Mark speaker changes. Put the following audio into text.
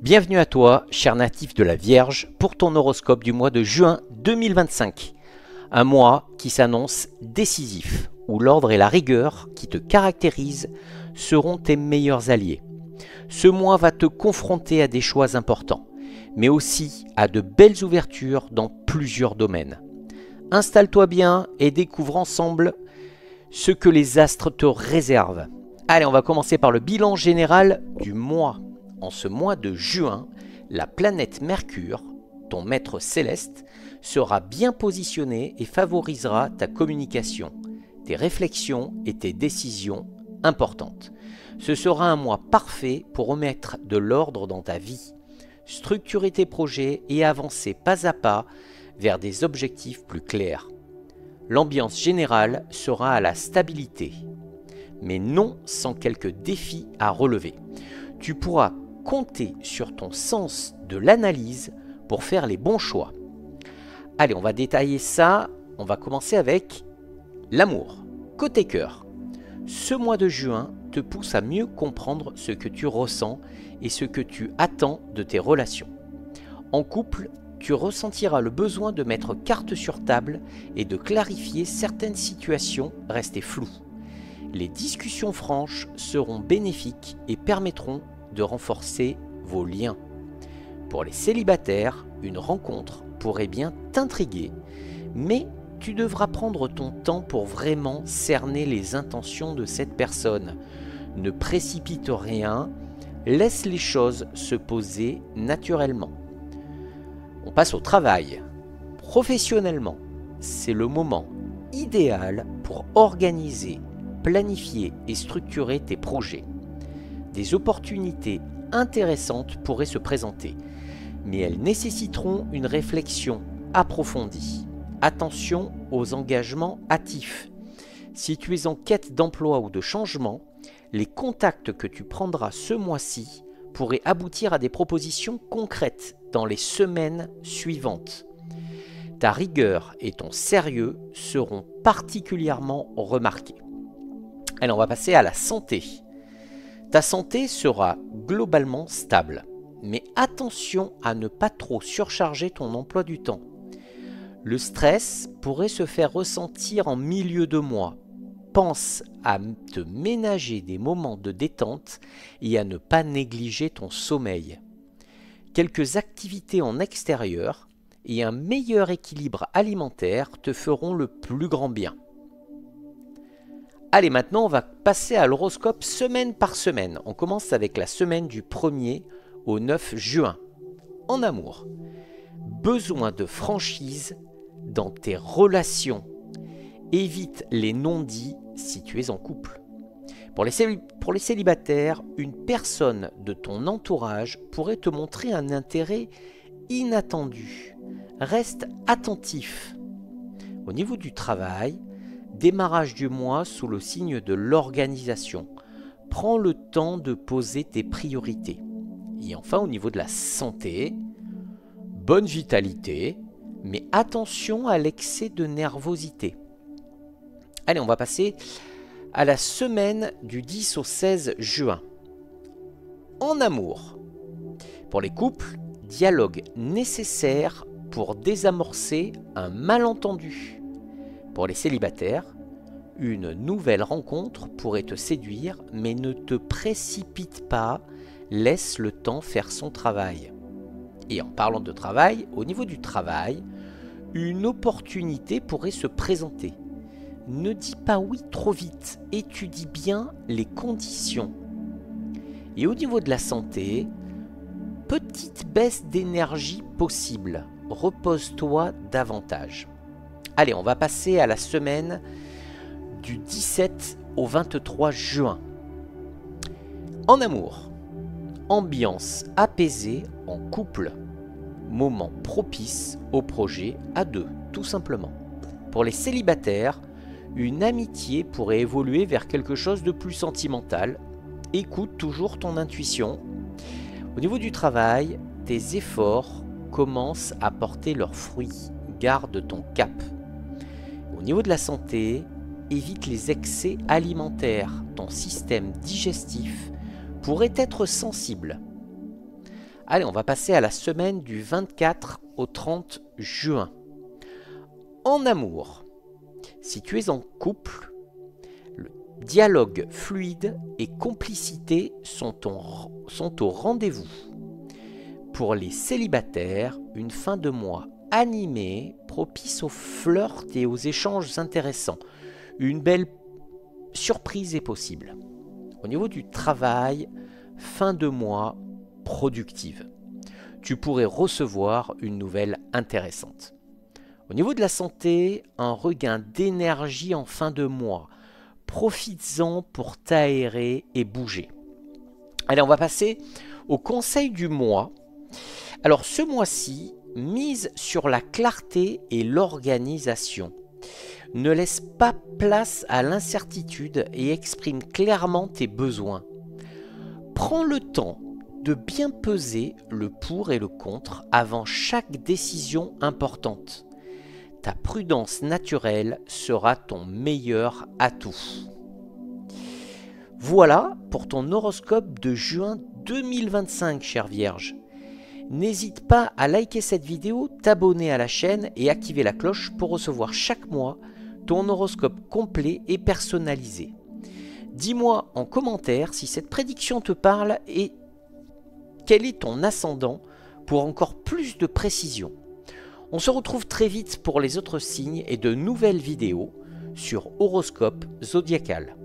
Speaker 1: Bienvenue à toi, cher natif de la Vierge, pour ton horoscope du mois de juin 2025. Un mois qui s'annonce décisif, où l'ordre et la rigueur qui te caractérisent seront tes meilleurs alliés. Ce mois va te confronter à des choix importants, mais aussi à de belles ouvertures dans plusieurs domaines. Installe-toi bien et découvre ensemble ce que les astres te réservent. Allez, on va commencer par le bilan général du mois. En ce mois de juin, la planète Mercure, ton maître céleste, sera bien positionnée et favorisera ta communication, tes réflexions et tes décisions importantes. Ce sera un mois parfait pour remettre de l'ordre dans ta vie, structurer tes projets et avancer pas à pas vers des objectifs plus clairs. L'ambiance générale sera à la stabilité, mais non sans quelques défis à relever. Tu pourras compter sur ton sens de l'analyse pour faire les bons choix. Allez, on va détailler ça. On va commencer avec l'amour. Côté cœur, ce mois de juin te pousse à mieux comprendre ce que tu ressens et ce que tu attends de tes relations. En couple, tu ressentiras le besoin de mettre carte sur table et de clarifier certaines situations restées floues. Les discussions franches seront bénéfiques et permettront de renforcer vos liens. Pour les célibataires, une rencontre pourrait bien t'intriguer, mais tu devras prendre ton temps pour vraiment cerner les intentions de cette personne. Ne précipite rien, laisse les choses se poser naturellement. On passe au travail. Professionnellement, c'est le moment idéal pour organiser, planifier et structurer tes projets. Des opportunités intéressantes pourraient se présenter, mais elles nécessiteront une réflexion approfondie. Attention aux engagements hâtifs. Si tu es en quête d'emploi ou de changement, les contacts que tu prendras ce mois-ci pourraient aboutir à des propositions concrètes dans les semaines suivantes. Ta rigueur et ton sérieux seront particulièrement remarqués. Allez, on va passer à la santé. Ta santé sera globalement stable, mais attention à ne pas trop surcharger ton emploi du temps. Le stress pourrait se faire ressentir en milieu de mois. Pense à te ménager des moments de détente et à ne pas négliger ton sommeil. Quelques activités en extérieur et un meilleur équilibre alimentaire te feront le plus grand bien. Allez, maintenant on va passer à l'horoscope semaine par semaine. On commence avec la semaine du 1er au 9 juin. En amour, besoin de franchise dans tes relations. Évite les non-dits si tu es en couple. Pour les célibataires, une personne de ton entourage pourrait te montrer un intérêt inattendu. Reste attentif. Au niveau du travail, démarrage du mois sous le signe de l'organisation. Prends le temps de poser tes priorités. Et enfin, au niveau de la santé, bonne vitalité, mais attention à l'excès de nervosité. Allez, on va passer à la semaine du 10 au 16 juin. En amour, pour les couples, dialogue nécessaire pour désamorcer un malentendu. Pour les célibataires, une nouvelle rencontre pourrait te séduire, mais ne te précipite pas, laisse le temps faire son travail. Et en parlant de travail, au niveau du travail, une opportunité pourrait se présenter. Ne dis pas oui trop vite, étudie bien les conditions. Et au niveau de la santé, petite baisse d'énergie possible, repose-toi davantage. Allez, on va passer à la semaine du 17 au 23 juin. En amour, ambiance apaisée en couple, moment propice au projet à deux, tout simplement. Pour les célibataires, une amitié pourrait évoluer vers quelque chose de plus sentimental. Écoute toujours ton intuition. Au niveau du travail, tes efforts commencent à porter leurs fruits. Garde ton cap. Au niveau de la santé, évite les excès alimentaires. Ton système digestif pourrait être sensible. Allez, on va passer à la semaine du 24 au 30 juin. En amour, si tu es en couple, le dialogue fluide et complicité sont au rendez-vous. Pour les célibataires, une fin de mois animée, propice au flirt et aux échanges intéressants. Une belle surprise est possible. Au niveau du travail, fin de mois productive. Tu pourrais recevoir une nouvelle intéressante. Au niveau de la santé, un regain d'énergie en fin de mois. Profites-en pour t'aérer et bouger. Allez, on va passer au conseil du mois. Alors ce mois-ci, mise sur la clarté et l'organisation. Ne laisse pas place à l'incertitude et exprime clairement tes besoins. Prends le temps de bien peser le pour et le contre avant chaque décision importante. Ta prudence naturelle sera ton meilleur atout. Voilà pour ton horoscope de juin 2025, chère Vierge. N'hésite pas à liker cette vidéo, t'abonner à la chaîne et activer la cloche pour recevoir chaque mois ton horoscope complet et personnalisé. Dis-moi en commentaire si cette prédiction te parle et quel est ton ascendant pour encore plus de précision. On se retrouve très vite pour les autres signes et de nouvelles vidéos sur Horoscope Zodiacal.